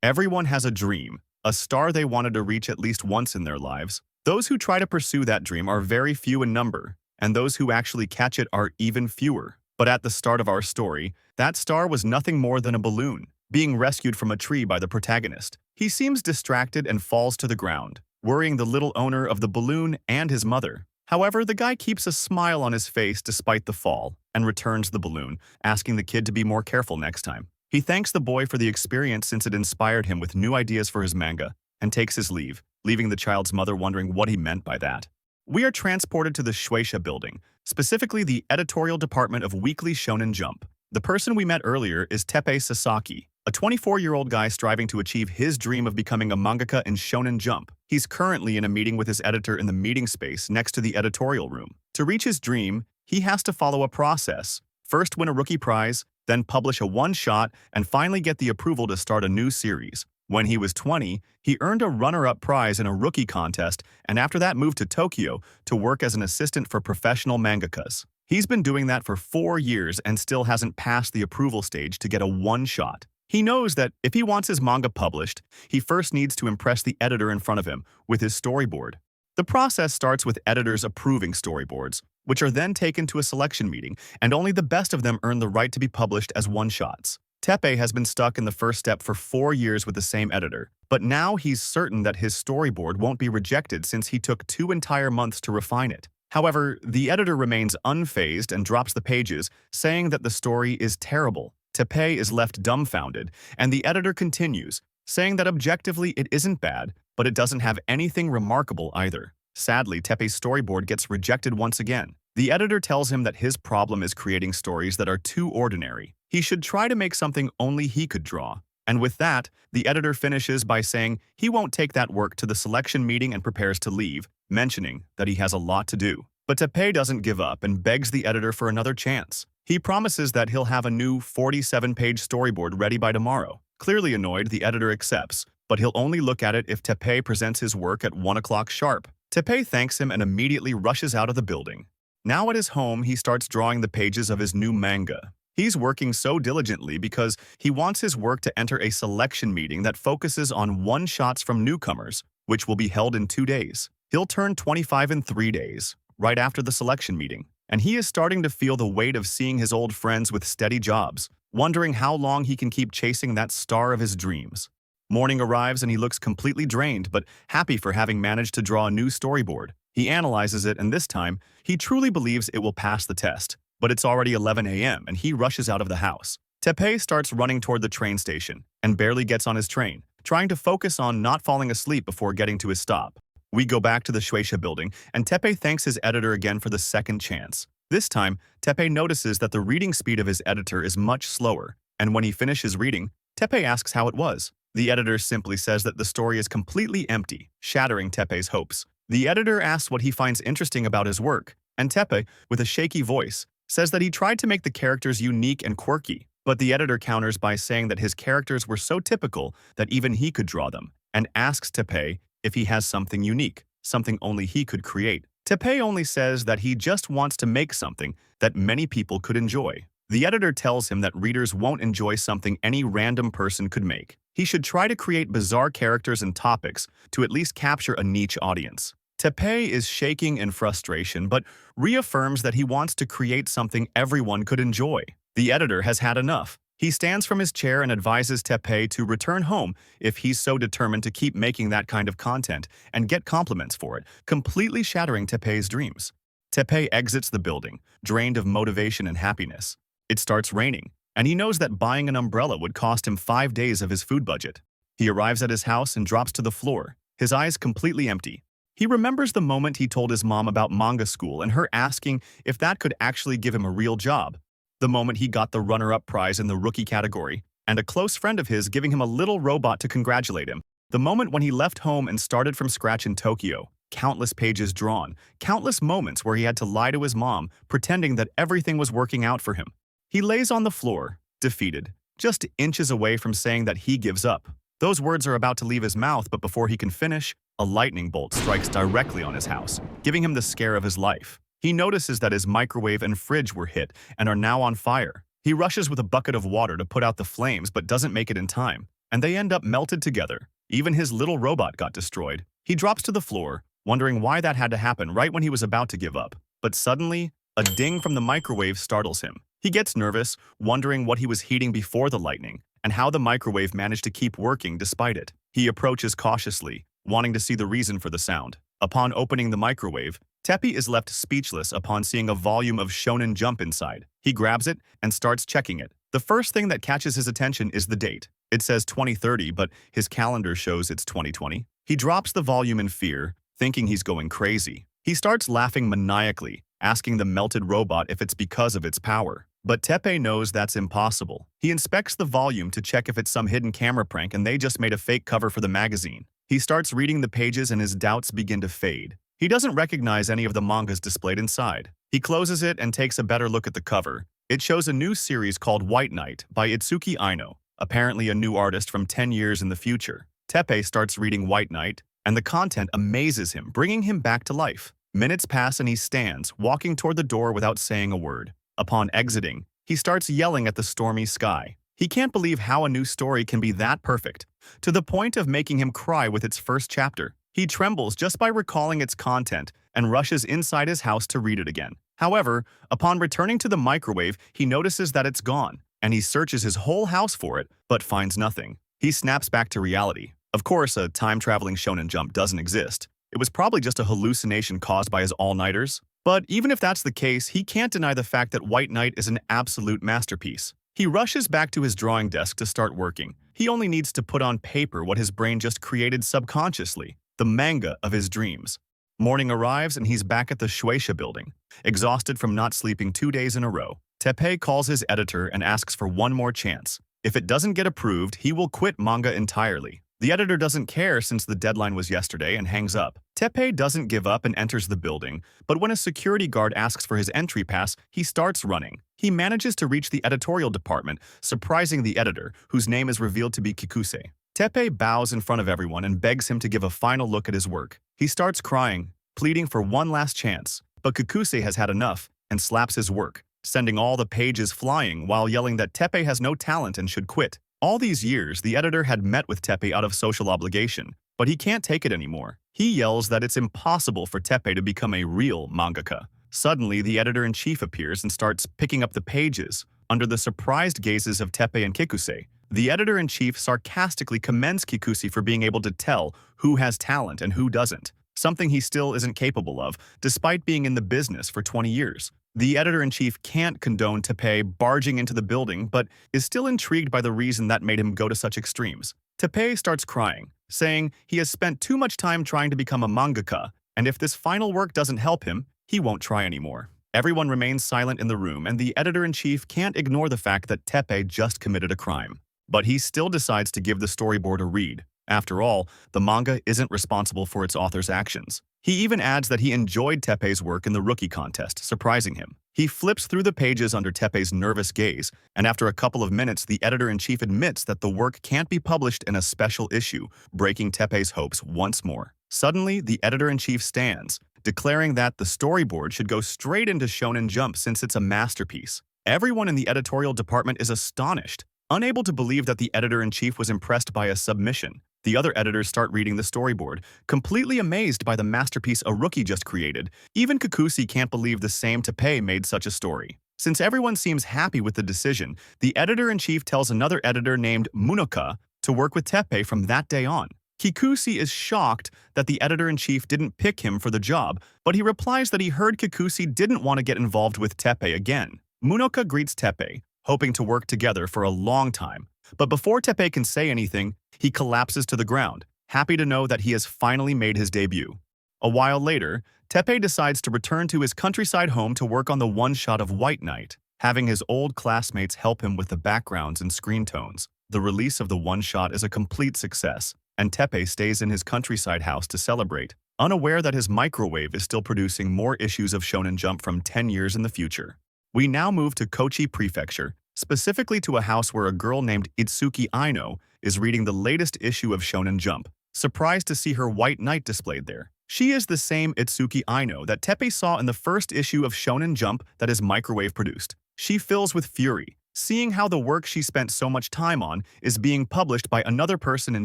Everyone has a dream, a star they wanted to reach at least once in their lives. Those who try to pursue that dream are very few in number, and those who actually catch it are even fewer. But at the start of our story, that star was nothing more than a balloon, being rescued from a tree by the protagonist. He seems distracted and falls to the ground, worrying the little owner of the balloon and his mother. However, the guy keeps a smile on his face despite the fall and returns the balloon, asking the kid to be more careful next time. He thanks the boy for the experience since it inspired him with new ideas for his manga, and takes his leave, leaving the child's mother wondering what he meant by that. We are transported to the Shueisha building, specifically the editorial department of Weekly Shonen Jump. The person we met earlier is Teppei Sasaki, a 24-year-old guy striving to achieve his dream of becoming a mangaka in Shonen Jump. He's currently in a meeting with his editor in the meeting space next to the editorial room. To reach his dream, he has to follow a process. First win a rookie prize, then publish a one-shot, and finally get the approval to start a new series. When he was 20, he earned a runner-up prize in a rookie contest, and after that moved to Tokyo to work as an assistant for professional mangakas. He's been doing that for 4 years and still hasn't passed the approval stage to get a one-shot. He knows that if he wants his manga published, he first needs to impress the editor in front of him with his storyboard. The process starts with editors approving storyboards, which are then taken to a selection meeting, and only the best of them earn the right to be published as one-shots. Teppei has been stuck in the first step for 4 years with the same editor, but now he's certain that his storyboard won't be rejected since he took 2 entire months to refine it. However, the editor remains unfazed and drops the pages, saying that the story is terrible. Teppei is left dumbfounded, and the editor continues, saying that objectively it isn't bad, but it doesn't have anything remarkable either. Sadly, Teppei's storyboard gets rejected once again. The editor tells him that his problem is creating stories that are too ordinary. He should try to make something only he could draw. And with that, the editor finishes by saying he won't take that work to the selection meeting and prepares to leave, mentioning that he has a lot to do. But Teppei doesn't give up and begs the editor for another chance. He promises that he'll have a new 47-page storyboard ready by tomorrow. Clearly annoyed, the editor accepts, but he'll only look at it if Teppei presents his work at 1 o'clock sharp. Teppei thanks him and immediately rushes out of the building. Now at his home, he starts drawing the pages of his new manga. He's working so diligently because he wants his work to enter a selection meeting that focuses on one-shots from newcomers, which will be held in 2 days. He'll turn 25 in 3 days, right after the selection meeting, and he is starting to feel the weight of seeing his old friends with steady jobs, wondering how long he can keep chasing that star of his dreams. Morning arrives and he looks completely drained but happy for having managed to draw a new storyboard. He analyzes it, and this time, he truly believes it will pass the test. But it's already 11 a.m. and he rushes out of the house. Teppei starts running toward the train station and barely gets on his train, trying to focus on not falling asleep before getting to his stop. We go back to the Shueisha building, and Teppei thanks his editor again for the second chance. This time, Teppei notices that the reading speed of his editor is much slower, and when he finishes reading, Teppei asks how it was. The editor simply says that the story is completely empty, shattering Teppei's hopes. The editor asks what he finds interesting about his work, and Teppei, with a shaky voice, says that he tried to make the characters unique and quirky, but the editor counters by saying that his characters were so typical that even he could draw them, and asks Teppei if he has something unique, something only he could create. Teppei only says that he just wants to make something that many people could enjoy. The editor tells him that readers won't enjoy something any random person could make. He should try to create bizarre characters and topics to at least capture a niche audience. Teppei is shaking in frustration but reaffirms that he wants to create something everyone could enjoy. The editor has had enough. He stands from his chair and advises Teppei to return home if he's so determined to keep making that kind of content and get compliments for it, completely shattering Teppei's dreams. Teppei exits the building, drained of motivation and happiness. It starts raining, and he knows that buying an umbrella would cost him 5 days of his food budget. He arrives at his house and drops to the floor, his eyes completely empty. He remembers the moment he told his mom about manga school and her asking if that could actually give him a real job. The moment he got the runner-up prize in the rookie category, and a close friend of his giving him a little robot to congratulate him. The moment when he left home and started from scratch in Tokyo. Countless pages drawn, countless moments where he had to lie to his mom, pretending that everything was working out for him. He lays on the floor, defeated, just inches away from saying that he gives up. Those words are about to leave his mouth, but before he can finish, a lightning bolt strikes directly on his house, giving him the scare of his life. He notices that his microwave and fridge were hit and are now on fire. He rushes with a bucket of water to put out the flames but doesn't make it in time. and they end up melted together. Even his little robot got destroyed. He drops to the floor, wondering why that had to happen right when he was about to give up. But suddenly, a ding from the microwave startles him. He gets nervous, wondering what he was heating before the lightning, and how the microwave managed to keep working despite it. He approaches cautiously, wanting to see the reason for the sound. Upon opening the microwave, Teppei is left speechless upon seeing a volume of Shonen Jump inside. He grabs it and starts checking it. The first thing that catches his attention is the date. It says 2030, but his calendar shows it's 2020. He drops the volume in fear, thinking he's going crazy. He starts laughing maniacally, asking the melted robot if it's because of its power. But Teppei knows that's impossible. He inspects the volume to check if it's some hidden camera prank and they just made a fake cover for the magazine. He starts reading the pages and his doubts begin to fade. He doesn't recognize any of the mangas displayed inside. He closes it and takes a better look at the cover. It shows a new series called White Knight by Itsuki Aino, apparently a new artist from 10 years in the future. Teppei starts reading White Knight, and the content amazes him, bringing him back to life. Minutes pass and he stands, walking toward the door without saying a word. Upon exiting, he starts yelling at the stormy sky. He can't believe how a new story can be that perfect, to the point of making him cry with its first chapter. He trembles just by recalling its content and rushes inside his house to read it again. However, upon returning to the microwave, he notices that it's gone, and he searches his whole house for it, but finds nothing. He snaps back to reality. Of course, a time-traveling Shonen Jump doesn't exist. It was probably just a hallucination caused by his all-nighters. But even if that's the case, he can't deny the fact that White Knight is an absolute masterpiece. He rushes back to his drawing desk to start working. He only needs to put on paper what his brain just created subconsciously, the manga of his dreams. Morning arrives and he's back at the Shueisha building, exhausted from not sleeping 2 days in a row. Teppei calls his editor and asks for one more chance. If it doesn't get approved, he will quit manga entirely. The editor doesn't care since the deadline was yesterday and hangs up. Teppei doesn't give up and enters the building, but when a security guard asks for his entry pass, he starts running. He manages to reach the editorial department, surprising the editor, whose name is revealed to be Kikuse. Teppei bows in front of everyone and begs him to give a final look at his work. He starts crying, pleading for one last chance, but Kikuse has had enough and slaps his work, sending all the pages flying while yelling that Teppei has no talent and should quit. All these years, the editor had met with Teppei out of social obligation, but he can't take it anymore. He yells that it's impossible for Teppei to become a real mangaka. Suddenly, the editor-in-chief appears and starts picking up the pages. Under the surprised gazes of Teppei and Kikuse, the editor-in-chief sarcastically commends Kikuse for being able to tell who has talent and who doesn't, something he still isn't capable of, despite being in the business for 20 years. The editor-in-chief can't condone Teppei barging into the building, but is still intrigued by the reason that made him go to such extremes. Teppei starts crying, saying he has spent too much time trying to become a mangaka, and if this final work doesn't help him, he won't try anymore. Everyone remains silent in the room, and the editor-in-chief can't ignore the fact that Teppei just committed a crime. But he still decides to give the storyboard a read. After all, the manga isn't responsible for its author's actions. He even adds that he enjoyed Teppei's work in the rookie contest, surprising him. He flips through the pages under Teppei's nervous gaze, and after a couple of minutes, the editor-in-chief admits that the work can't be published in a special issue, breaking Teppei's hopes once more. Suddenly, the editor-in-chief stands, declaring that the storyboard should go straight into Shonen Jump since it's a masterpiece. Everyone in the editorial department is astonished, unable to believe that the editor-in-chief was impressed by a submission. The other editors start reading the storyboard, completely amazed by the masterpiece a rookie just created. Even Kikuse can't believe the same Teppei made such a story. Since everyone seems happy with the decision, the editor-in-chief tells another editor named Munoka to work with Teppei from that day on. Kikuse is shocked that the editor-in-chief didn't pick him for the job, but he replies that he heard Kikuse didn't want to get involved with Teppei again. Munoka greets Teppei, hoping to work together for a long time. But before Teppei can say anything, he collapses to the ground, happy to know that he has finally made his debut. A while later, Teppei decides to return to his countryside home to work on the one-shot of White Knight, having his old classmates help him with the backgrounds and screen tones. The release of the one-shot is a complete success, and Teppei stays in his countryside house to celebrate, unaware that his microwave is still producing more issues of Shonen Jump from 10 years in the future. We now move to Kochi Prefecture, specifically to a house where a girl named Itsuki Aino is reading the latest issue of Shonen Jump, surprised to see her White Knight displayed there. She is the same Itsuki Aino that Teppei saw in the first issue of Shonen Jump that his microwave produced. She fills with fury, seeing how the work she spent so much time on is being published by another person in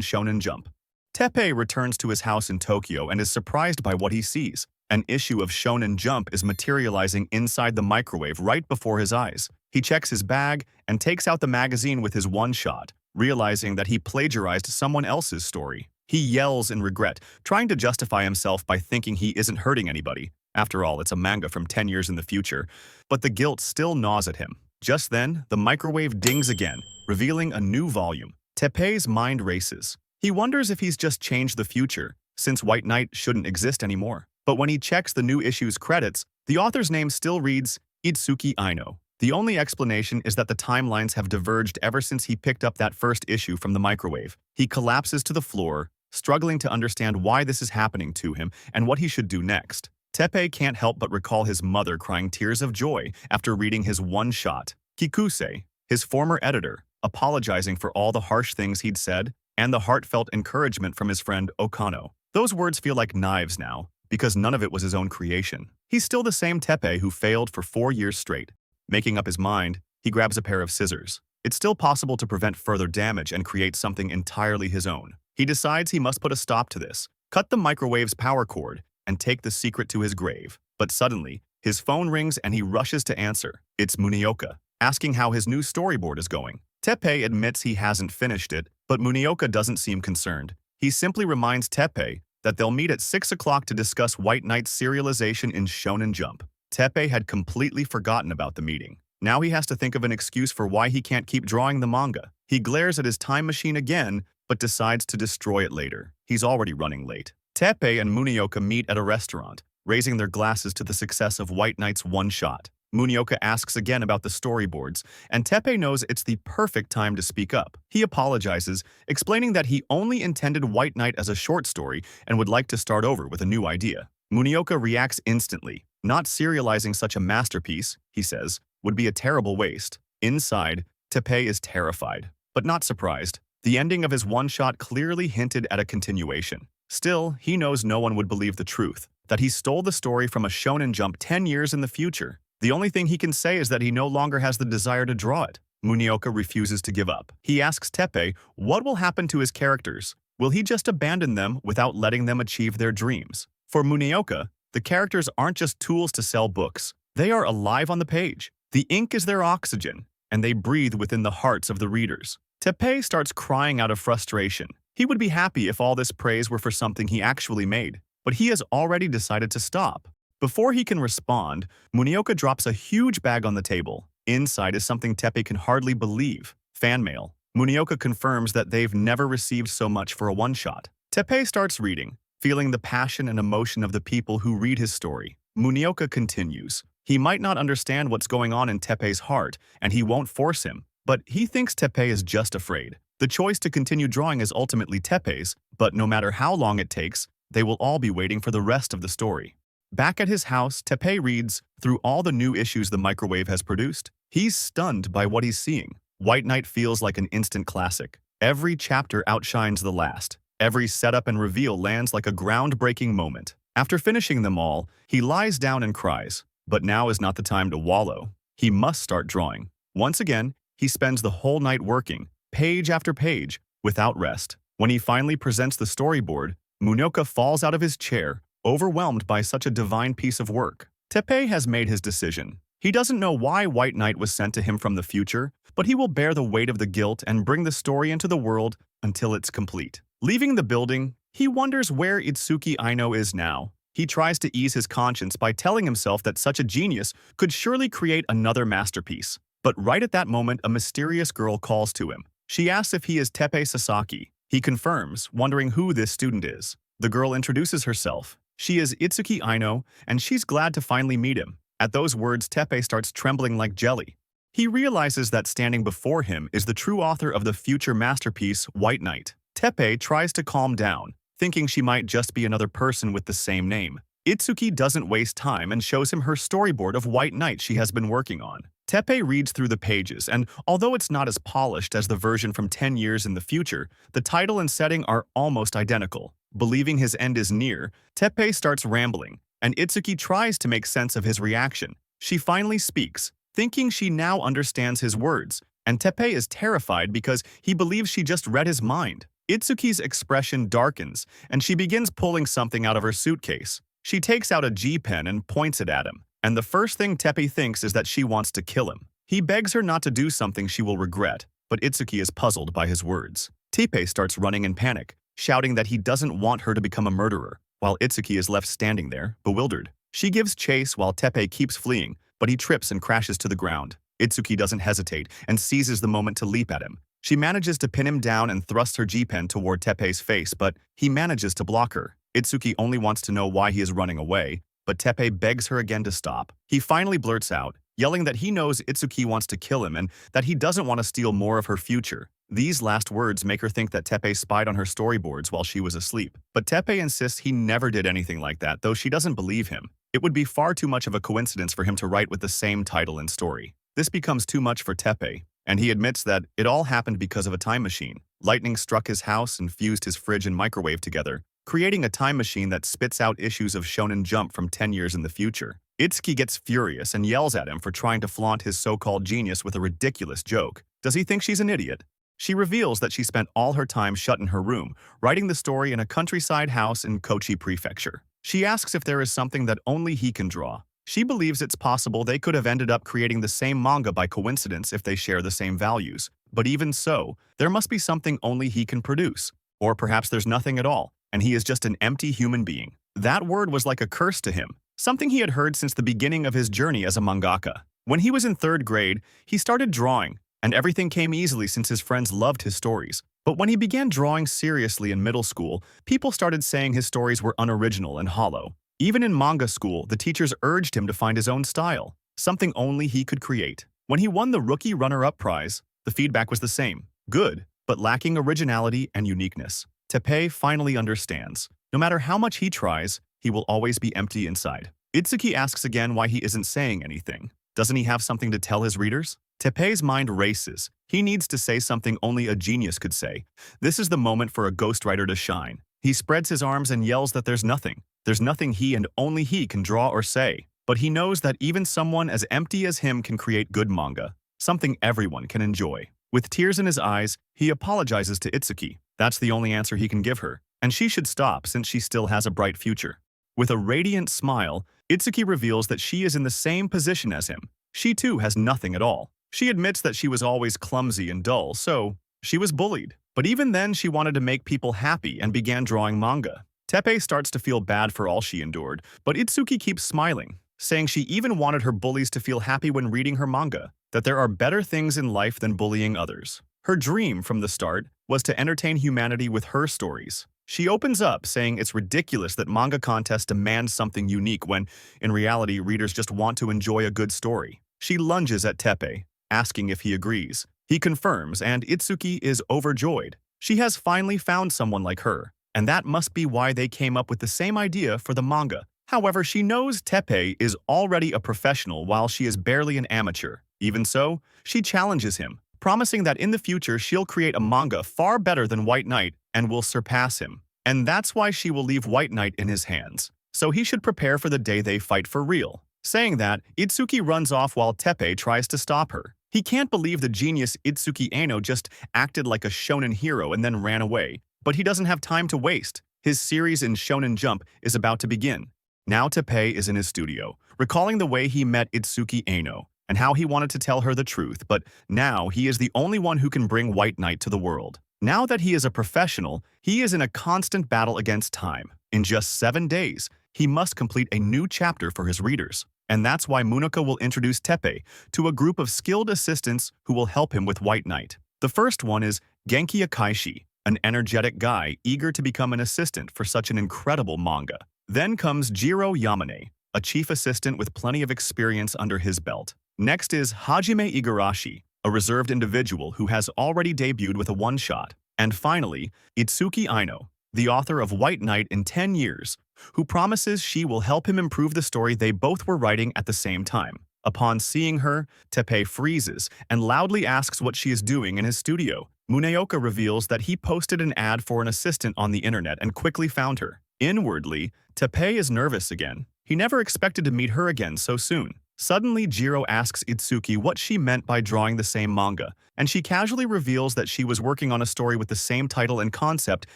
Shonen Jump. Teppei returns to his house in Tokyo and is surprised by what he sees. An issue of Shonen Jump is materializing inside the microwave right before his eyes. He checks his bag and takes out the magazine with his one-shot, realizing that he plagiarized someone else's story. He yells in regret, trying to justify himself by thinking he isn't hurting anybody. After all, it's a manga from 10 years in the future. But the guilt still gnaws at him. Just then, the microwave dings again, revealing a new volume. Teppei's mind races. He wonders if he's just changed the future, since White Knight shouldn't exist anymore. But when he checks the new issue's credits, the author's name still reads Itsuki Aino. The only explanation is that the timelines have diverged ever since he picked up that first issue from the microwave. He collapses to the floor, struggling to understand why this is happening to him and what he should do next. Teppei can't help but recall his mother crying tears of joy after reading his one-shot. Kikuse, his former editor, apologizing for all the harsh things he'd said, and the heartfelt encouragement from his friend Okano. Those words feel like knives now, because none of it was his own creation. He's still the same Teppei who failed for 4 years straight. Making up his mind, he grabs a pair of scissors. It's still possible to prevent further damage and create something entirely his own. He decides he must put a stop to this, cut the microwave's power cord, and take the secret to his grave. But suddenly, his phone rings and he rushes to answer. It's Munioka, asking how his new storyboard is going. Teppei admits he hasn't finished it, but Munioka doesn't seem concerned. He simply reminds Teppei that they'll meet at 6 o'clock to discuss White Knight's serialization in Shonen Jump. Teppei had completely forgotten about the meeting. Now he has to think of an excuse for why he can't keep drawing the manga. He glares at his time machine again, but decides to destroy it later. He's already running late. Teppei and Munioka meet at a restaurant, raising their glasses to the success of White Knight's one-shot. Munioka asks again about the storyboards, and Teppei knows it's the perfect time to speak up. He apologizes, explaining that he only intended White Knight as a short story and would like to start over with a new idea. Munioka reacts instantly. Not serializing such a masterpiece, he says, would be a terrible waste. Inside, Teppei is terrified, but not surprised. The ending of his one-shot clearly hinted at a continuation. Still, he knows no one would believe the truth, that he stole the story from a Shonen Jump 10 years in the future. The only thing he can say is that he no longer has the desire to draw it. Munioka refuses to give up. He asks Teppei what will happen to his characters. Will he just abandon them without letting them achieve their dreams? For Munioka, the characters aren't just tools to sell books. They are alive on the page. The ink is their oxygen, and they breathe within the hearts of the readers. Teppei starts crying out of frustration. He would be happy if all this praise were for something he actually made, but he has already decided to stop. Before he can respond, Munioka drops a huge bag on the table. Inside is something Teppei can hardly believe. Fan mail. Munioka confirms that they've never received so much for a one-shot. Teppei starts reading, feeling the passion and emotion of the people who read his story. Munioka continues. He might not understand what's going on in Teppei's heart, and he won't force him, but he thinks Teppei is just afraid. The choice to continue drawing is ultimately Teppei's, but no matter how long it takes, they will all be waiting for the rest of the story. Back at his house, Teppei reads through all the new issues the microwave has produced. He's stunned by what he's seeing. White Knight feels like an instant classic. Every chapter outshines the last. Every setup and reveal lands like a groundbreaking moment. After finishing them all, he lies down and cries. But now is not the time to wallow. He must start drawing. Once again, he spends the whole night working, page after page, without rest. When he finally presents the storyboard, Munioka falls out of his chair, overwhelmed by such a divine piece of work. Teppei has made his decision. He doesn't know why White Knight was sent to him from the future, but he will bear the weight of the guilt and bring the story into the world until it's complete. Leaving the building, he wonders where Itsuki Aino is now. He tries to ease his conscience by telling himself that such a genius could surely create another masterpiece. But right at that moment, a mysterious girl calls to him. She asks if he is Teppei Sasaki. He confirms, wondering who this student is. The girl introduces herself. She is Itsuki Aino, and she's glad to finally meet him. At those words, Teppei starts trembling like jelly. He realizes that standing before him is the true author of the future masterpiece, White Knight. Teppei tries to calm down, thinking she might just be another person with the same name. Itsuki doesn't waste time and shows him her storyboard of White Knight she has been working on. Teppei reads through the pages, and although it's not as polished as the version from 10 years in the future, the title and setting are almost identical. Believing his end is near, Teppei starts rambling, and Itsuki tries to make sense of his reaction. She finally speaks, thinking she now understands his words, and Teppei is terrified because he believes she just read his mind. Itsuki's expression darkens, and she begins pulling something out of her suitcase. She takes out a G-pen and points it at him, and the first thing Teppei thinks is that she wants to kill him. He begs her not to do something she will regret, but Itsuki is puzzled by his words. Teppei starts running in panic, shouting that he doesn't want her to become a murderer, while Itsuki is left standing there, bewildered. She gives chase while Teppei keeps fleeing, but he trips and crashes to the ground. Itsuki doesn't hesitate and seizes the moment to leap at him. She manages to pin him down and thrusts her G-pen toward Teppei's face, but he manages to block her. Itsuki only wants to know why he is running away, but Teppei begs her again to stop. He finally blurts out, yelling that he knows Itsuki wants to kill him and that he doesn't want to steal more of her future. These last words make her think that Teppei spied on her storyboards while she was asleep. But Teppei insists he never did anything like that, though she doesn't believe him. It would be far too much of a coincidence for him to write with the same title and story. This becomes too much for Teppei, and he admits that it all happened because of a time machine. Lightning struck his house and fused his fridge and microwave together, creating a time machine that spits out issues of Shonen Jump from 10 years in the future. Itsuki gets furious and yells at him for trying to flaunt his so-called genius with a ridiculous joke. Does he think she's an idiot? She reveals that she spent all her time shut in her room, writing the story in a countryside house in Kochi Prefecture. She asks if there is something that only he can draw. She believes it's possible they could have ended up creating the same manga by coincidence if they share the same values. But even so, there must be something only he can produce. Or perhaps there's nothing at all, and he is just an empty human being. That word was like a curse to him, something he had heard since the beginning of his journey as a mangaka. When he was in 3rd grade, he started drawing, and everything came easily since his friends loved his stories. But when he began drawing seriously in middle school, people started saying his stories were unoriginal and hollow. Even in manga school, the teachers urged him to find his own style, something only he could create. When he won the Rookie Runner-Up prize, the feedback was the same, good, but lacking originality and uniqueness. Teppei finally understands. No matter how much he tries, he will always be empty inside. Itsuki asks again why he isn't saying anything. Doesn't he have something to tell his readers? Teppei's mind races. He needs to say something only a genius could say. This is the moment for a ghostwriter to shine. He spreads his arms and yells that there's nothing. There's nothing he and only he can draw or say. But he knows that even someone as empty as him can create good manga, something everyone can enjoy. With tears in his eyes, he apologizes to Itsuki. That's the only answer he can give her, and she should stop since she still has a bright future. With a radiant smile, Itsuki reveals that she is in the same position as him. She too has nothing at all. She admits that she was always clumsy and dull, so she was bullied. But even then, she wanted to make people happy and began drawing manga. Teppei starts to feel bad for all she endured, but Itsuki keeps smiling, saying she even wanted her bullies to feel happy when reading her manga, that there are better things in life than bullying others. Her dream from the start was to entertain humanity with her stories. She opens up, saying it's ridiculous that manga contests demand something unique when, in reality, readers just want to enjoy a good story. She lunges at Teppei, asking if he agrees. He confirms, and Itsuki is overjoyed. She has finally found someone like her, and that must be why they came up with the same idea for the manga. However, she knows Teppei is already a professional while she is barely an amateur. Even so, she challenges him, promising that in the future she'll create a manga far better than White Knight and will surpass him. And that's why she will leave White Knight in his hands. So he should prepare for the day they fight for real. Saying that, Itsuki runs off while Teppei tries to stop her. He can't believe the genius Itsuki Ano just acted like a shonen hero and then ran away. But he doesn't have time to waste. His series in Shonen Jump is about to begin. Now Teppei is in his studio, recalling the way he met Itsuki Ano and how he wanted to tell her the truth, but now he is the only one who can bring White Knight to the world. Now that he is a professional, he is in a constant battle against time. In just 7 days, he must complete a new chapter for his readers. And that's why Munaka will introduce Teppei to a group of skilled assistants who will help him with White Knight. The first one is Genki Akaishi, an energetic guy eager to become an assistant for such an incredible manga. Then comes Jiro Yamane, a chief assistant with plenty of experience under his belt. Next is Hajime Igarashi, a reserved individual who has already debuted with a one-shot. And finally, Itsuki Ano, the author of White Knight in 10 years, who promises she will help him improve the story they both were writing at the same time. Upon seeing her, Teppei freezes and loudly asks what she is doing in his studio. Muneoka reveals that he posted an ad for an assistant on the internet and quickly found her. Inwardly, Teppei is nervous again. He never expected to meet her again so soon. Suddenly, Jiro asks Itsuki what she meant by drawing the same manga, and she casually reveals that she was working on a story with the same title and concept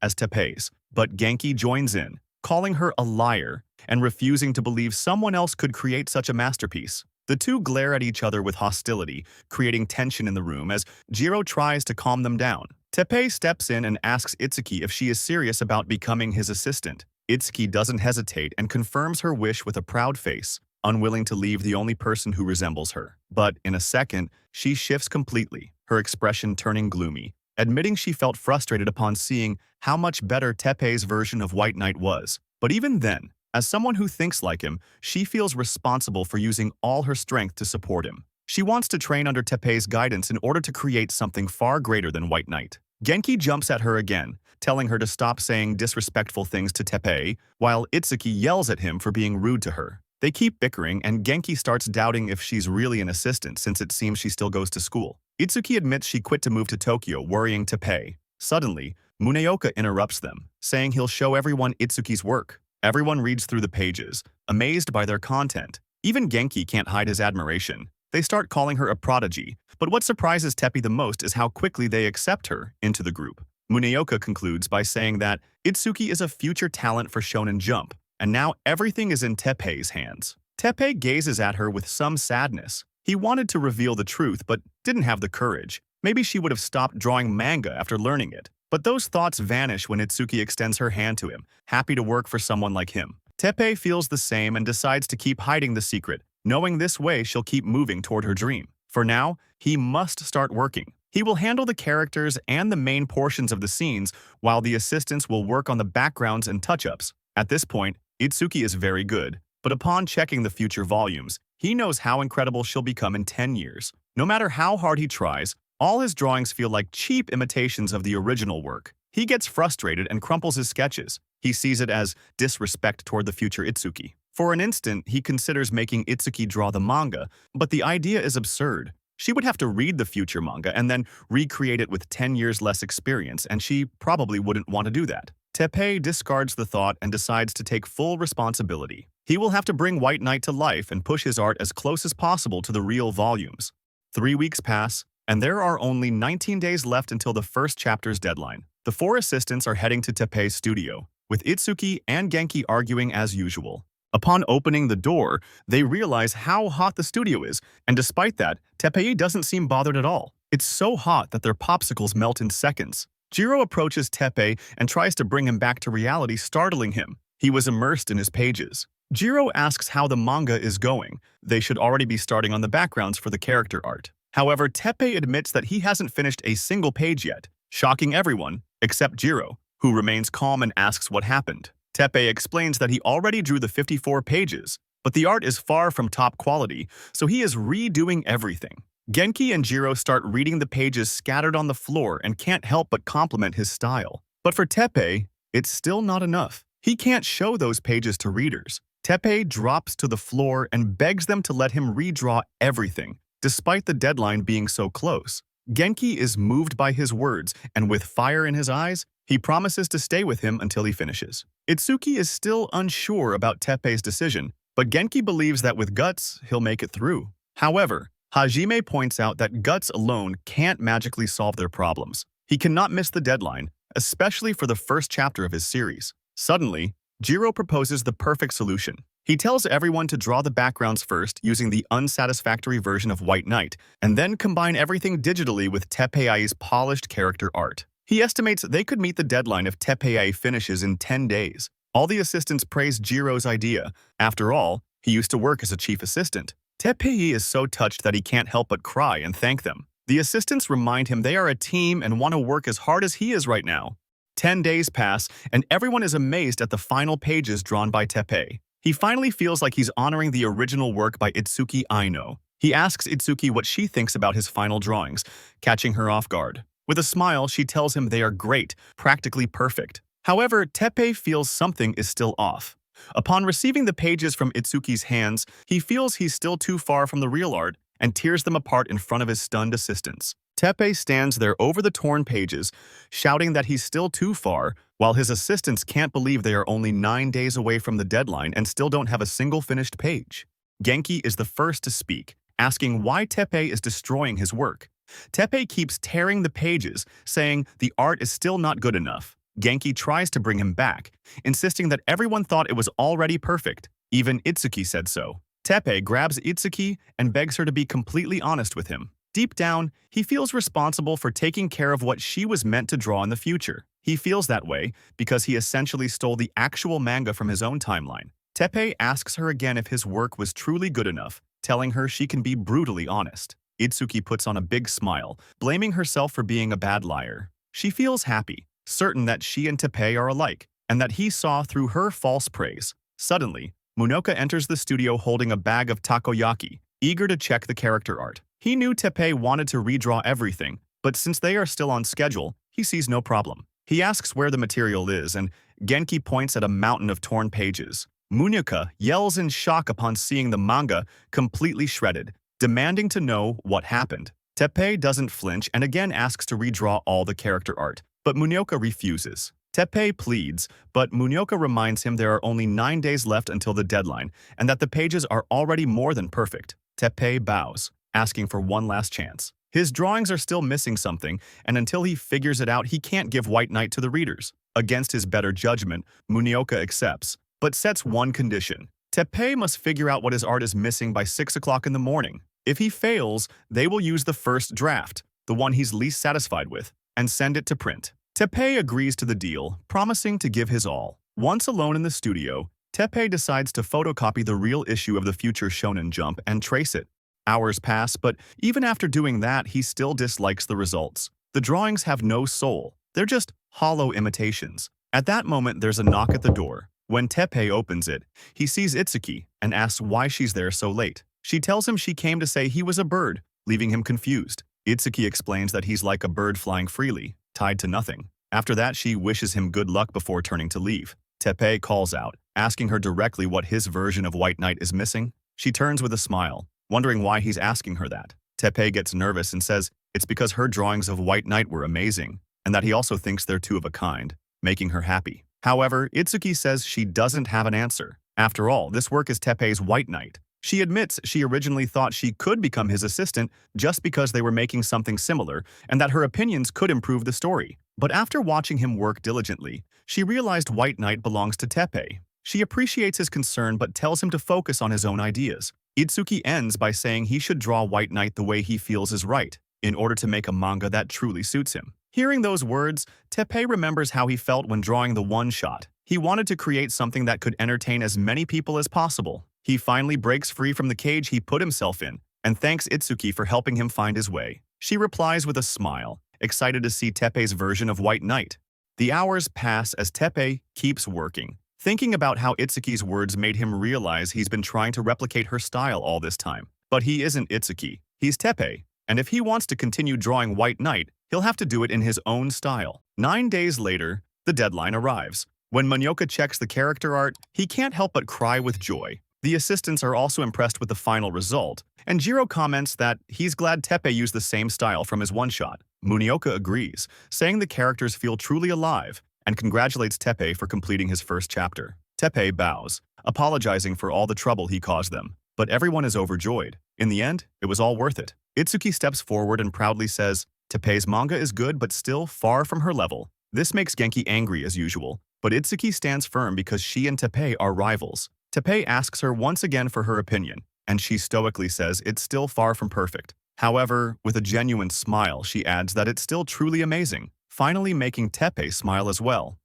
as Teppei's. But Genki joins in, calling her a liar and refusing to believe someone else could create such a masterpiece. The two glare at each other with hostility, creating tension in the room as Jiro tries to calm them down. Teppei steps in and asks Itsuki if she is serious about becoming his assistant. Itsuki doesn't hesitate and confirms her wish with a proud face, unwilling to leave the only person who resembles her. But in a second, she shifts completely, her expression turning gloomy, admitting she felt frustrated upon seeing how much better Teppei's version of White Knight was. But even then, as someone who thinks like him, she feels responsible for using all her strength to support him. She wants to train under Teppei's guidance in order to create something far greater than White Knight. Genki jumps at her again, telling her to stop saying disrespectful things to Teppei, while Itsuki yells at him for being rude to her. They keep bickering, and Genki starts doubting if she's really an assistant since it seems she still goes to school. Itsuki admits she quit to move to Tokyo, worrying Teppei. Suddenly, Muneoka interrupts them, saying he'll show everyone Itsuki's work. Everyone reads through the pages, amazed by their content. Even Genki can't hide his admiration. They start calling her a prodigy, but what surprises Teppei the most is how quickly they accept her into the group. Muneoka concludes by saying that Itsuki is a future talent for Shonen Jump, and now everything is in Teppei's hands. Teppei gazes at her with some sadness. He wanted to reveal the truth, but didn't have the courage. Maybe she would have stopped drawing manga after learning it. But those thoughts vanish when Itsuki extends her hand to him, happy to work for someone like him. Teppei feels the same and decides to keep hiding the secret, knowing this way she'll keep moving toward her dream. For now, he must start working. He will handle the characters and the main portions of the scenes, while the assistants will work on the backgrounds and touch-ups. At this point, Itsuki is very good, but upon checking the future volumes, he knows how incredible she'll become in 10 years. No matter how hard he tries, all his drawings feel like cheap imitations of the original work. He gets frustrated and crumples his sketches. He sees it as disrespect toward the future Itsuki. For an instant, he considers making Itsuki draw the manga, but the idea is absurd. She would have to read the future manga and then recreate it with 10 years less experience, and she probably wouldn't want to do that. Teppei discards the thought and decides to take full responsibility. He will have to bring White Knight to life and push his art as close as possible to the real volumes. 3 weeks pass, and there are only 19 days left until the first chapter's deadline. The 4 assistants are heading to Teppei's studio, with Itsuki and Genki arguing as usual. Upon opening the door, they realize how hot the studio is, and despite that, Teppei doesn't seem bothered at all. It's so hot that their popsicles melt in seconds. Jiro approaches Teppei and tries to bring him back to reality, startling him. He was immersed in his pages. Jiro asks how the manga is going. They should already be starting on the backgrounds for the character art. However, Teppei admits that he hasn't finished a single page yet, shocking everyone except Jiro, who remains calm and asks what happened. Teppei explains that he already drew the 54 pages, but the art is far from top quality, so he is redoing everything. Genki and Jiro start reading the pages scattered on the floor and can't help but compliment his style. But for Teppei, it's still not enough. He can't show those pages to readers. Teppei drops to the floor and begs them to let him redraw everything, despite the deadline being so close. Genki is moved by his words, and with fire in his eyes, he promises to stay with him until he finishes. Itsuki is still unsure about Teppei's decision, but Genki believes that with guts, he'll make it through. However, Hajime points out that guts alone can't magically solve their problems. He cannot miss the deadline, especially for the first chapter of his series. Suddenly, Jiro proposes the perfect solution. He tells everyone to draw the backgrounds first using the unsatisfactory version of White Knight, and then combine everything digitally with Teppei's polished character art. He estimates they could meet the deadline if Teppei finishes in 10 days. All the assistants praise Jiro's idea. After all, he used to work as a chief assistant. Teppei is so touched that he can't help but cry and thank them. The assistants remind him they are a team and want to work as hard as he is right now. 10 days pass, and everyone is amazed at the final pages drawn by Teppei. He finally feels like he's honoring the original work by Itsuki Aino. He asks Itsuki what she thinks about his final drawings, catching her off guard. With a smile, she tells him they are great, practically perfect. However, Teppei feels something is still off. Upon receiving the pages from Itsuki's hands, he feels he's still too far from the real art and tears them apart in front of his stunned assistants. Teppei stands there over the torn pages, shouting that he's still too far, while his assistants can't believe they are only 9 days away from the deadline and still don't have a single finished page. Genki is the first to speak, asking why Teppei is destroying his work. Teppei keeps tearing the pages, saying the art is still not good enough. Genki tries to bring him back, insisting that everyone thought it was already perfect. Even Itsuki said so. Teppei grabs Itsuki and begs her to be completely honest with him. Deep down, he feels responsible for taking care of what she was meant to draw in the future. He feels that way because he essentially stole the actual manga from his own timeline. Teppei asks her again if his work was truly good enough, telling her she can be brutally honest. Itsuki puts on a big smile, blaming herself for being a bad liar. She feels happy, certain that she and Teppei are alike, and that he saw through her false praise. Suddenly, Munoka enters the studio holding a bag of takoyaki, eager to check the character art. He knew Teppei wanted to redraw everything, but since they are still on schedule, he sees no problem. He asks where the material is, and Genki points at a mountain of torn pages. Munoka yells in shock upon seeing the manga completely shredded, demanding to know what happened. Teppei doesn't flinch and again asks to redraw all the character art, but Munoka refuses. Teppei pleads, but Munoka reminds him there are only 9 days left until the deadline and that the pages are already more than perfect. Teppei bows, asking for one last chance. His drawings are still missing something, and until he figures it out, he can't give White Knight to the readers. Against his better judgment, Munoka accepts, but sets one condition. Teppei must figure out what his art is missing by 6 o'clock in the morning. If he fails, they will use the first draft, the one he's least satisfied with, and send it to print. Teppei agrees to the deal, promising to give his all. Once alone in the studio, Teppei decides to photocopy the real issue of the future Shonen Jump and trace it. Hours pass, but even after doing that, he still dislikes the results. The drawings have no soul. They're just hollow imitations. At that moment, there's a knock at the door. When Teppei opens it, he sees Itsuki and asks why she's there so late. She tells him she came to say he was a bird, leaving him confused. Itsuki explains that he's like a bird flying freely, tied to nothing. After that, she wishes him good luck before turning to leave. Teppei calls out, asking her directly what his version of White Knight is missing. She turns with a smile, wondering why he's asking her that. Teppei gets nervous and says it's because her drawings of White Knight were amazing, and that he also thinks they're two of a kind, making her happy. However, Itsuki says she doesn't have an answer. After all, this work is Teppei's White Knight. She admits she originally thought she could become his assistant just because they were making something similar and that her opinions could improve the story. But after watching him work diligently, she realized White Knight belongs to Teppei. She appreciates his concern but tells him to focus on his own ideas. Itsuki ends by saying he should draw White Knight the way he feels is right, in order to make a manga that truly suits him. Hearing those words, Teppei remembers how he felt when drawing the one-shot. He wanted to create something that could entertain as many people as possible. He finally breaks free from the cage he put himself in and thanks Itsuki for helping him find his way. She replies with a smile, excited to see Teppei's version of White Knight. The hours pass as Teppei keeps working, thinking about how Itsuki's words made him realize he's been trying to replicate her style all this time. But he isn't Itsuki, he's Teppei, and if he wants to continue drawing White Knight, he'll have to do it in his own style. 9 days later, the deadline arrives. When Munoka checks the character art, he can't help but cry with joy. The assistants are also impressed with the final result, and Jiro comments that he's glad Teppei used the same style from his one-shot. Munoka agrees, saying the characters feel truly alive, and congratulates Teppei for completing his first chapter. Teppei bows, apologizing for all the trouble he caused them, but everyone is overjoyed. In the end, it was all worth it. Itsuki steps forward and proudly says, Teppei's manga is good but still far from her level. This makes Genki angry as usual, but Itsuki stands firm because she and Teppei are rivals. Teppei asks her once again for her opinion, and she stoically says it's still far from perfect. However, with a genuine smile, she adds that it's still truly amazing, finally making Teppei smile as well.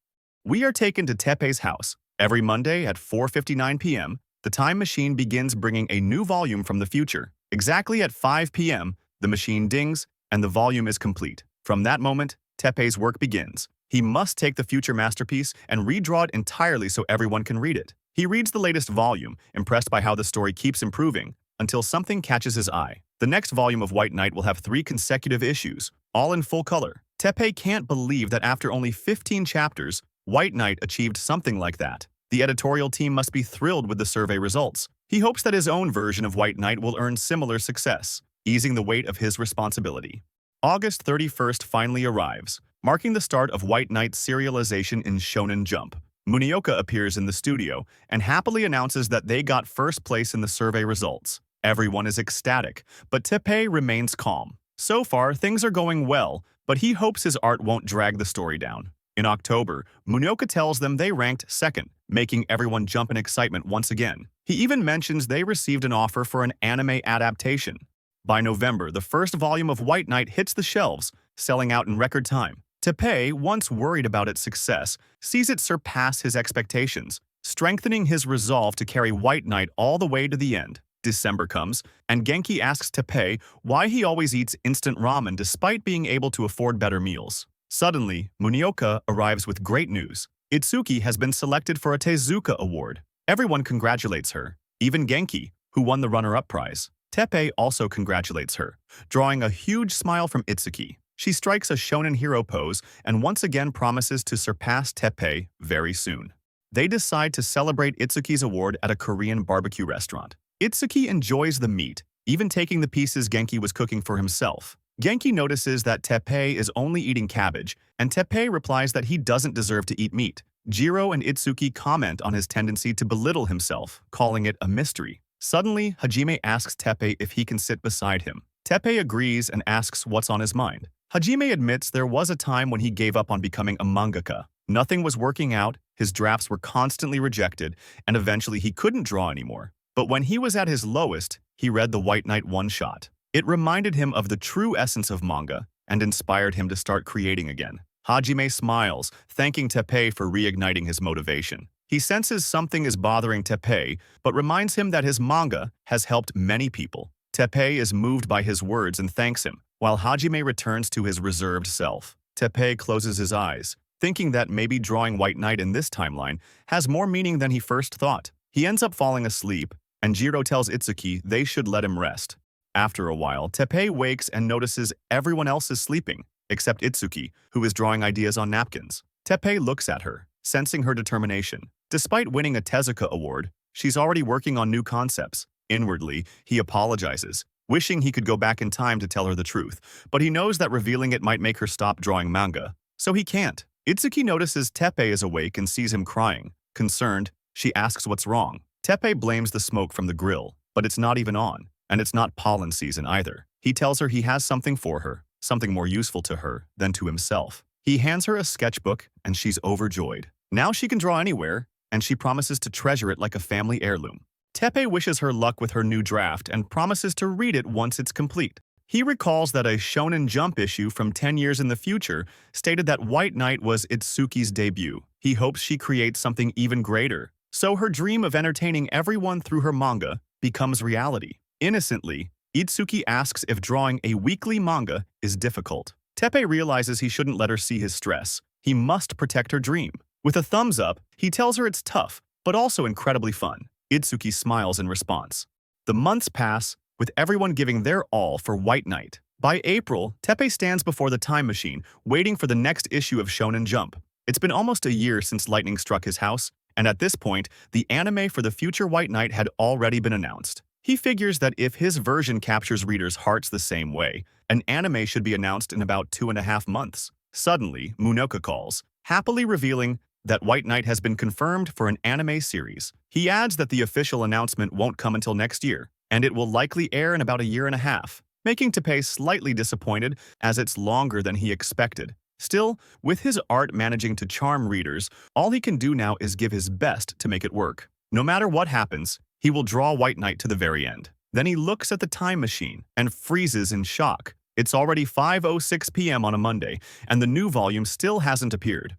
We are taken to Teppei's house. Every Monday at 4:59 p.m., the time machine begins bringing a new volume from the future. Exactly at 5 p.m., the machine dings, and the volume is complete. From that moment, Teppei's work begins. He must take the future masterpiece and redraw it entirely so everyone can read it. He reads the latest volume, impressed by how the story keeps improving, until something catches his eye. The next volume of White Knight will have 3 consecutive issues, all in full color. Teppei can't believe that after only 15 chapters, White Knight achieved something like that. The editorial team must be thrilled with the survey results. He hopes that his own version of White Knight will earn similar success, easing the weight of his responsibility. August 31st finally arrives, marking the start of White Knight's serialization in Shonen Jump. Munioka appears in the studio and happily announces that they got first place in the survey results. Everyone is ecstatic, but Teppei remains calm. So far, things are going well, but he hopes his art won't drag the story down. In October, Munioka tells them they ranked second, making everyone jump in excitement once again. He even mentions they received an offer for an anime adaptation. By November, the first volume of White Knight hits the shelves, selling out in record time. Teppei, once worried about its success, sees it surpass his expectations, strengthening his resolve to carry White Knight all the way to the end. December comes, and Genki asks Teppei why he always eats instant ramen despite being able to afford better meals. Suddenly, Munioka arrives with great news. Itsuki has been selected for a Tezuka Award. Everyone congratulates her, even Genki, who won the runner-up prize. Teppei also congratulates her, drawing a huge smile from Itsuki. She strikes a shonen hero pose and once again promises to surpass Teppei very soon. They decide to celebrate Itsuki's award at a Korean barbecue restaurant. Itsuki enjoys the meat, even taking the pieces Genki was cooking for himself. Genki notices that Teppei is only eating cabbage, and Teppei replies that he doesn't deserve to eat meat. Jiro and Itsuki comment on his tendency to belittle himself, calling it a mystery. Suddenly, Hajime asks Teppei if he can sit beside him. Teppei agrees and asks what's on his mind. Hajime admits there was a time when he gave up on becoming a mangaka. Nothing was working out, his drafts were constantly rejected, and eventually he couldn't draw anymore. But when he was at his lowest, he read the White Knight one-shot. It reminded him of the true essence of manga and inspired him to start creating again. Hajime smiles, thanking Teppei for reigniting his motivation. He senses something is bothering Teppei, but reminds him that his manga has helped many people. Teppei is moved by his words and thanks him, while Hajime returns to his reserved self. Teppei closes his eyes, thinking that maybe drawing White Knight in this timeline has more meaning than he first thought. He ends up falling asleep, and Jiro tells Itsuki they should let him rest. After a while, Teppei wakes and notices everyone else is sleeping, except Itsuki, who is drawing ideas on napkins. Teppei looks at her, sensing her determination. Despite winning a Tezuka Award, she's already working on new concepts. Inwardly, he apologizes, wishing he could go back in time to tell her the truth, but he knows that revealing it might make her stop drawing manga, so he can't. Itsuki notices Teppei is awake and sees him crying. Concerned, she asks what's wrong. Teppei blames the smoke from the grill, but it's not even on, and it's not pollen season either. He tells her he has something for her, something more useful to her than to himself. He hands her a sketchbook, and she's overjoyed. Now she can draw anywhere, and she promises to treasure it like a family heirloom. Teppei wishes her luck with her new draft and promises to read it once it's complete. He recalls that a Shonen Jump issue from 10 years in the future stated that White Knight was Itsuki's debut. He hopes she creates something even greater, so her dream of entertaining everyone through her manga becomes reality. Innocently, Itsuki asks if drawing a weekly manga is difficult. Teppei realizes he shouldn't let her see his stress. He must protect her dream. With a thumbs up, he tells her it's tough, but also incredibly fun. Itsuki smiles in response. The months pass, with everyone giving their all for White Knight. By April, Teppei stands before the time machine, waiting for the next issue of Shonen Jump. It's been almost a year since lightning struck his house, and at this point, the anime for the future White Knight had already been announced. He figures that if his version captures readers' hearts the same way, an anime should be announced in about 2.5 months. Suddenly, Munioka calls, happily revealing that White Knight has been confirmed for an anime series. He adds that the official announcement won't come until next year, and it will likely air in about 1.5 years, making Teppei slightly disappointed as it's longer than he expected. Still, with his art managing to charm readers, all he can do now is give his best to make it work. No matter what happens, he will draw White Knight to the very end. Then he looks at the time machine and freezes in shock. It's already 5:06 p.m. on a Monday, and the new volume still hasn't appeared.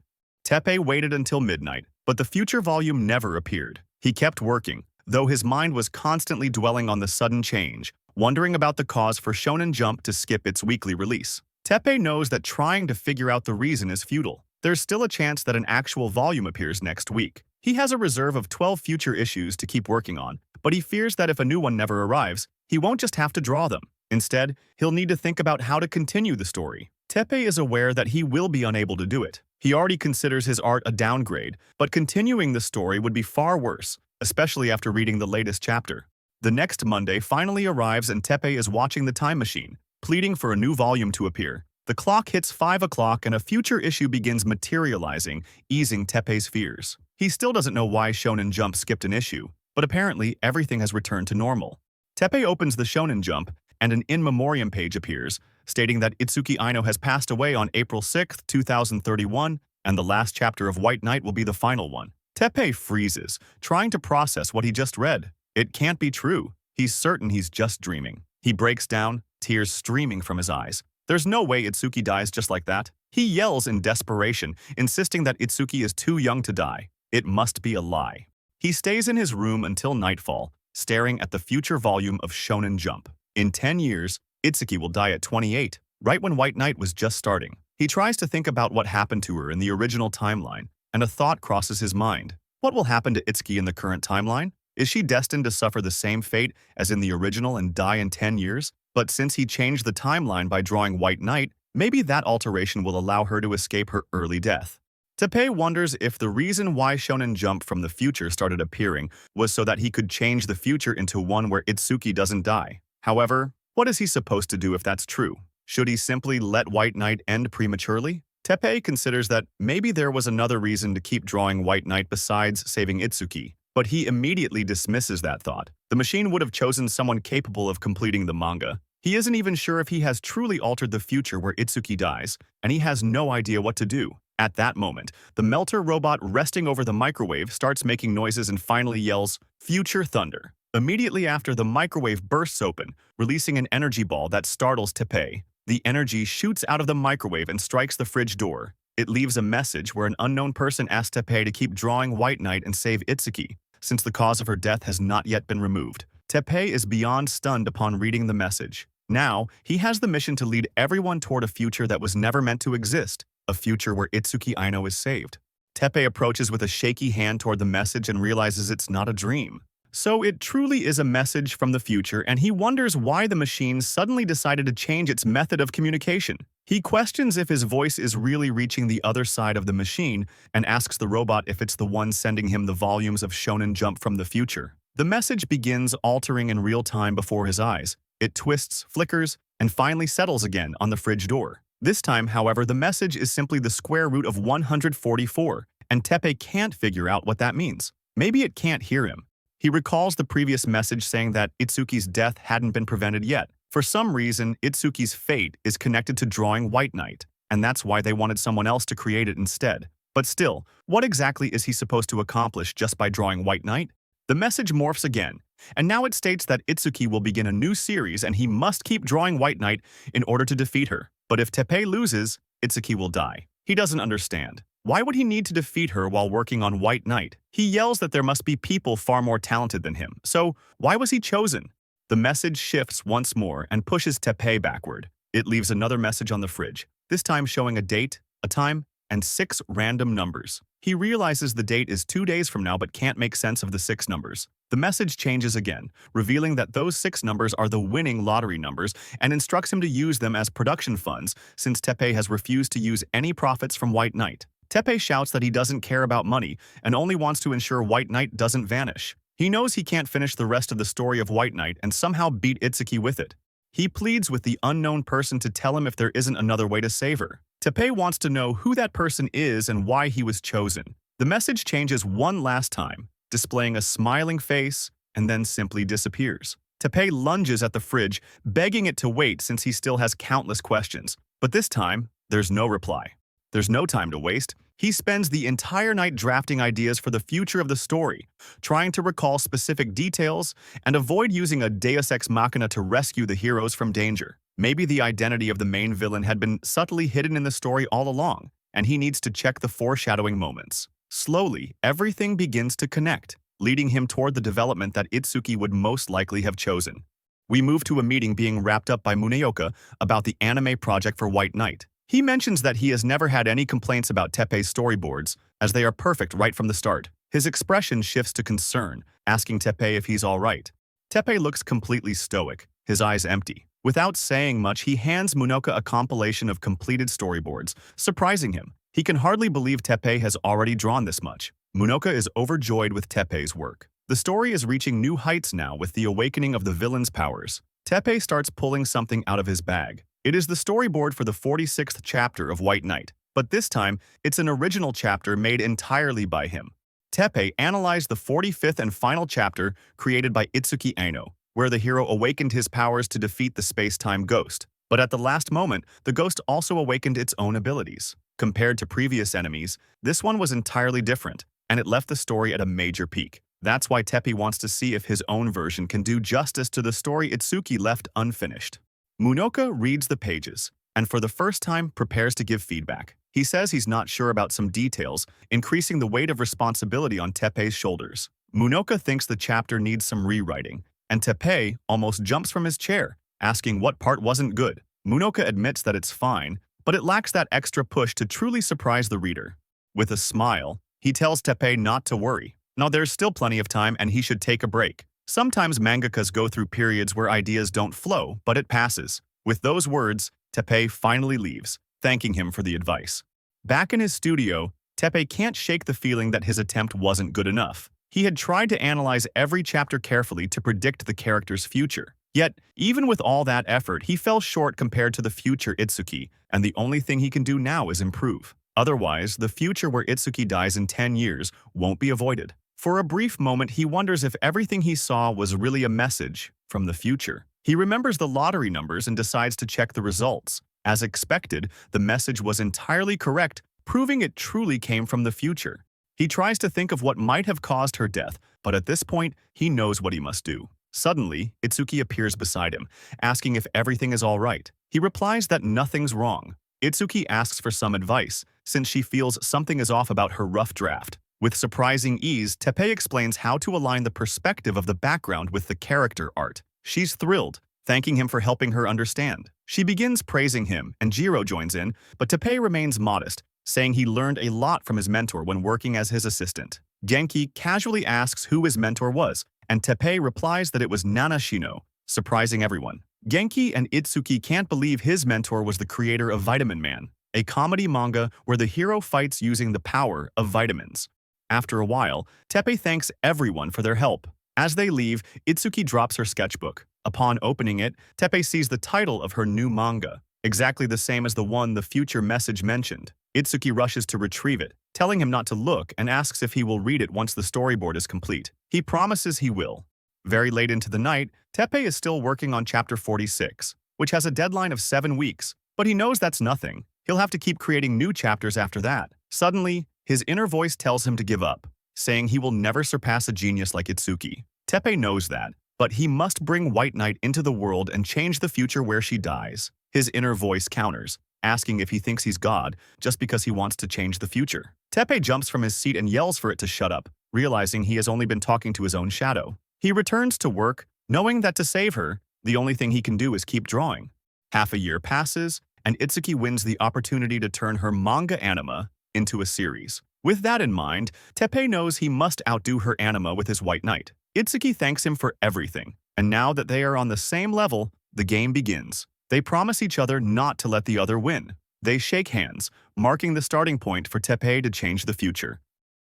Teppei waited until midnight, but the future volume never appeared. He kept working, though his mind was constantly dwelling on the sudden change, wondering about the cause for Shonen Jump to skip its weekly release. Teppei knows that trying to figure out the reason is futile. There's still a chance that an actual volume appears next week. He has a reserve of 12 future issues to keep working on, but he fears that if a new one never arrives, he won't just have to draw them. Instead, he'll need to think about how to continue the story. Teppei is aware that he will be unable to do it. He already considers his art a downgrade, but continuing the story would be far worse, especially after reading the latest chapter. The next Monday finally arrives and Teppei is watching the time machine, pleading for a new volume to appear. The clock hits 5 o'clock and a future issue begins materializing, easing Teppei's fears. He still doesn't know why Shonen Jump skipped an issue, but apparently everything has returned to normal. Teppei opens the Shonen Jump, and an in memoriam page appears, stating that Itsuki Aino has passed away on April 6, 2031, and the last chapter of White Knight will be the final one. Teppei freezes, trying to process what he just read. It can't be true. He's certain he's just dreaming. He breaks down, tears streaming from his eyes. There's no way Itsuki dies just like that. He yells in desperation, insisting that Itsuki is too young to die. It must be a lie. He stays in his room until nightfall, staring at the future volume of Shonen Jump. In 10 years, Itsuki will die at 28, right when White Knight was just starting. He tries to think about what happened to her in the original timeline, and a thought crosses his mind. What will happen to Itsuki in the current timeline? Is she destined to suffer the same fate as in the original and die in 10 years? But since he changed the timeline by drawing White Knight, maybe that alteration will allow her to escape her early death. Teppei wonders if the reason why Shonen Jump from the future started appearing was so that he could change the future into one where Itsuki doesn't die. However, what is he supposed to do if that's true? Should he simply let White Knight end prematurely? Teppei considers that maybe there was another reason to keep drawing White Knight besides saving Itsuki, but he immediately dismisses that thought. The machine would have chosen someone capable of completing the manga. He isn't even sure if he has truly altered the future where Itsuki dies, and he has no idea what to do. At that moment, the melter robot resting over the microwave starts making noises and finally yells, "Future Thunder." Immediately after, the microwave bursts open, releasing an energy ball that startles Teppei. The energy shoots out of the microwave and strikes the fridge door. It leaves a message where an unknown person asks Teppei to keep drawing White Knight and save Itsuki, since the cause of her death has not yet been removed. Teppei is beyond stunned upon reading the message. Now, he has the mission to lead everyone toward a future that was never meant to exist, a future where Itsuki Aino is saved. Teppei approaches with a shaky hand toward the message and realizes it's not a dream. So it truly is a message from the future, and he wonders why the machine suddenly decided to change its method of communication. He questions if his voice is really reaching the other side of the machine and asks the robot if it's the one sending him the volumes of Shonen Jump from the future. The message begins altering in real time before his eyes. It twists, flickers, and finally settles again on the fridge door. This time, however, the message is simply the square root of 144, and Teppei can't figure out what that means. Maybe it can't hear him. He recalls the previous message saying that Itsuki's death hadn't been prevented yet. For some reason, Itsuki's fate is connected to drawing White Knight, and that's why they wanted someone else to create it instead. But still, what exactly is he supposed to accomplish just by drawing White Knight? The message morphs again, and now it states that Itsuki will begin a new series and he must keep drawing White Knight in order to defeat her. But if Teppei loses, Itsuki will die. He doesn't understand. Why would he need to defeat her while working on White Knight? He yells that there must be people far more talented than him. So, why was he chosen? The message shifts once more and pushes Teppei backward. It leaves another message on the fridge, this time showing a date, a time, and 6 random numbers. He realizes the date is 2 days from now but can't make sense of the 6 numbers. The message changes again, revealing that those 6 numbers are the winning lottery numbers and instructs him to use them as production funds since Teppei has refused to use any profits from White Knight. Teppei shouts that he doesn't care about money and only wants to ensure White Knight doesn't vanish. He knows he can't finish the rest of the story of White Knight and somehow beat Itsuki with it. He pleads with the unknown person to tell him if there isn't another way to save her. Teppei wants to know who that person is and why he was chosen. The message changes one last time, displaying a smiling face, and then simply disappears. Teppei lunges at the fridge, begging it to wait since he still has countless questions. But this time, there's no reply. There's no time to waste. He spends the entire night drafting ideas for the future of the story, trying to recall specific details and avoid using a deus ex machina to rescue the heroes from danger. Maybe the identity of the main villain had been subtly hidden in the story all along, and he needs to check the foreshadowing moments. Slowly, everything begins to connect, leading him toward the development that Itsuki would most likely have chosen. We move to a meeting being wrapped up by Muneoka about the anime project for White Knight. He mentions that he has never had any complaints about Teppei's storyboards, as they are perfect right from the start. His expression shifts to concern, asking Teppei if he's all right. Teppei looks completely stoic, his eyes empty. Without saying much, he hands Muneoka a compilation of completed storyboards, surprising him. He can hardly believe Teppei has already drawn this much. Muneoka is overjoyed with Teppei's work. The story is reaching new heights now with the awakening of the villain's powers. Teppei starts pulling something out of his bag. It is the storyboard for the 46th chapter of White Knight, but this time, it's an original chapter made entirely by him. Teppei analyzed the 45th and final chapter created by Itsuki Aino, where the hero awakened his powers to defeat the space-time ghost. But at the last moment, the ghost also awakened its own abilities. Compared to previous enemies, this one was entirely different, and it left the story at a major peak. That's why Teppei wants to see if his own version can do justice to the story Itsuki left unfinished. Munoka reads the pages, and for the first time prepares to give feedback. He says he's not sure about some details, increasing the weight of responsibility on Teppei's shoulders. Munoka thinks the chapter needs some rewriting, and Teppei almost jumps from his chair, asking what part wasn't good. Munoka admits that it's fine, but it lacks that extra push to truly surprise the reader. With a smile, he tells Teppei not to worry. Now there's still plenty of time and he should take a break. Sometimes mangakas go through periods where ideas don't flow, but it passes. With those words, Teppei finally leaves, thanking him for the advice. Back in his studio, Teppei can't shake the feeling that his attempt wasn't good enough. He had tried to analyze every chapter carefully to predict the character's future. Yet, even with all that effort, he fell short compared to the future Itsuki, and the only thing he can do now is improve. Otherwise, the future where Itsuki dies in 10 years won't be avoided. For a brief moment, he wonders if everything he saw was really a message from the future. He remembers the lottery numbers and decides to check the results. As expected, the message was entirely correct, proving it truly came from the future. He tries to think of what might have caused her death, but at this point, he knows what he must do. Suddenly, Itsuki appears beside him, asking if everything is all right. He replies that nothing's wrong. Itsuki asks for some advice, since she feels something is off about her rough draft. With surprising ease, Teppei explains how to align the perspective of the background with the character art. She's thrilled, thanking him for helping her understand. She begins praising him, and Jiro joins in, but Teppei remains modest, saying he learned a lot from his mentor when working as his assistant. Genki casually asks who his mentor was, and Teppei replies that it was Nanashino, surprising everyone. Genki and Itsuki can't believe his mentor was the creator of Vitamin Man, a comedy manga where the hero fights using the power of vitamins. After a while, Teppei thanks everyone for their help. As they leave, Itsuki drops her sketchbook. Upon opening it, Teppei sees the title of her new manga, exactly the same as the one the future message mentioned. Itsuki rushes to retrieve it, telling him not to look and asks if he will read it once the storyboard is complete. He promises he will. Very late into the night, Teppei is still working on chapter 46, which has a deadline of 7 weeks, but he knows that's nothing. He'll have to keep creating new chapters after that. Suddenly, his inner voice tells him to give up, saying he will never surpass a genius like Itsuki. Teppei knows that, but he must bring White Knight into the world and change the future where she dies. His inner voice counters, asking if he thinks he's God just because he wants to change the future. Teppei jumps from his seat and yells for it to shut up, realizing he has only been talking to his own shadow. He returns to work, knowing that to save her, the only thing he can do is keep drawing. Half a year passes, and Itsuki wins the opportunity to turn her manga anima into a series. With that in mind, Teppei knows he must outdo her anima with his White Knight. Itsuki thanks him for everything, and now that they are on the same level, the game begins. They promise each other not to let the other win. They shake hands, marking the starting point for Teppei to change the future.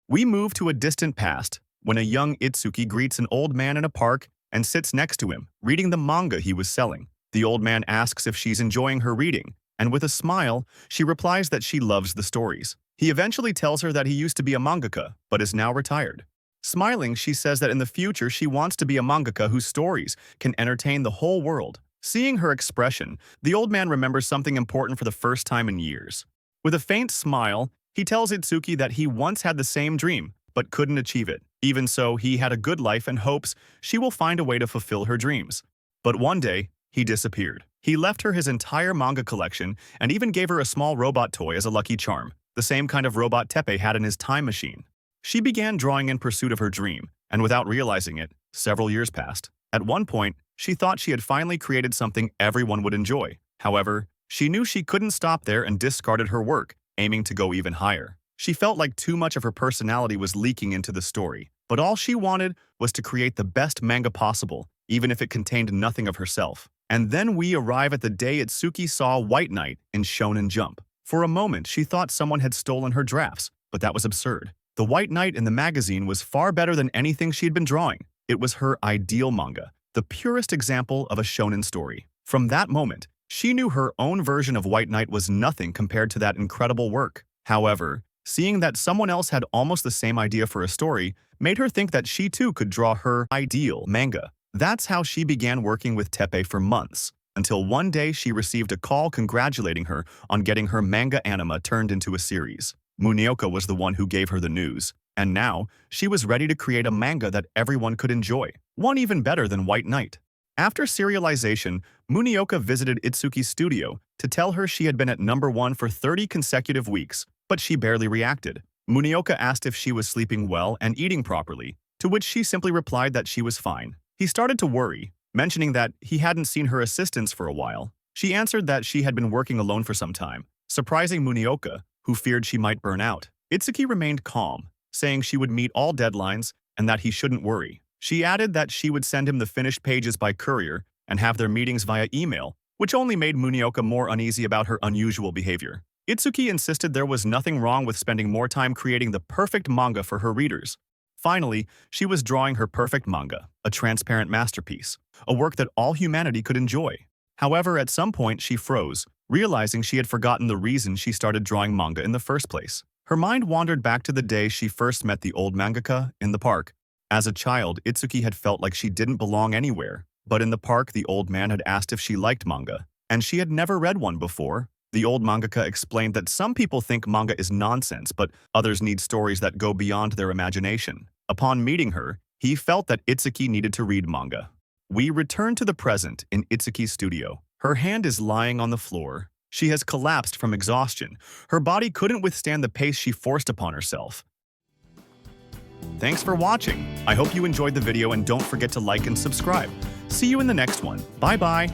We move to a distant past, when a young Itsuki greets an old man in a park and sits next to him, reading the manga he was selling. The old man asks if she's enjoying her reading, and with a smile, she replies that she loves the stories. He eventually tells her that he used to be a mangaka, but is now retired. Smiling, she says that in the future she wants to be a mangaka whose stories can entertain the whole world. Seeing her expression, the old man remembers something important for the first time in years. With a faint smile, he tells Itsuki that he once had the same dream, but couldn't achieve it. Even so, he had a good life and hopes she will find a way to fulfill her dreams. But one day, he disappeared. He left her his entire manga collection and even gave her a small robot toy as a lucky charm, the same kind of robot Teppei had in his time machine. She began drawing in pursuit of her dream, and without realizing it, several years passed. At one point, she thought she had finally created something everyone would enjoy. However, she knew she couldn't stop there and discarded her work, aiming to go even higher. She felt like too much of her personality was leaking into the story, but all she wanted was to create the best manga possible, even if it contained nothing of herself. And then we arrive at the day Itsuki saw White Knight in Shonen Jump. For a moment, she thought someone had stolen her drafts, but that was absurd. The White Knight in the magazine was far better than anything she had been drawing. It was her ideal manga, the purest example of a shonen story. From that moment, She knew her own version of White Knight was nothing compared to that incredible work. However, seeing that someone else had almost the same idea for a story made her think that she too could draw her ideal manga. That's how she began working with Teppei for months, until one day she received a call congratulating her on getting her manga anime turned into a series. Munioka was the one who gave her the news, and now she was ready to create a manga that everyone could enjoy, one even better than White Knight. After serialization, Munioka visited Itsuki's studio to tell her she had been at #1 for 30 consecutive weeks, but she barely reacted. Munioka asked if she was sleeping well and eating properly, to which she simply replied that she was fine. He started to worry, mentioning that he hadn't seen her assistants for a while. She answered that she had been working alone for some time, surprising Munioka, who feared she might burn out. Itsuki remained calm, saying she would meet all deadlines and that he shouldn't worry. She added that she would send him the finished pages by courier and have their meetings via email, which only made Munioka more uneasy about her unusual behavior. Itsuki insisted there was nothing wrong with spending more time creating the perfect manga for her readers. Finally, she was drawing her perfect manga, a transparent masterpiece, a work that all humanity could enjoy. However, at some point she froze, realizing she had forgotten the reason she started drawing manga in the first place. Her mind wandered back to the day she first met the old mangaka in the park. As a child, Itsuki had felt like she didn't belong anywhere, but in the park the old man had asked if she liked manga, and she had never read one before. The old mangaka explained that some people think manga is nonsense, but others need stories that go beyond their imagination. Upon meeting her, he felt that Itsuki needed to read manga. We return to the present in Itsuki's studio. Her hand is lying on the floor. She has collapsed from exhaustion. Her body couldn't withstand the pace she forced upon herself. Thanks for watching. I hope you enjoyed the video and don't forget to like and subscribe. See you in the next one. Bye-bye.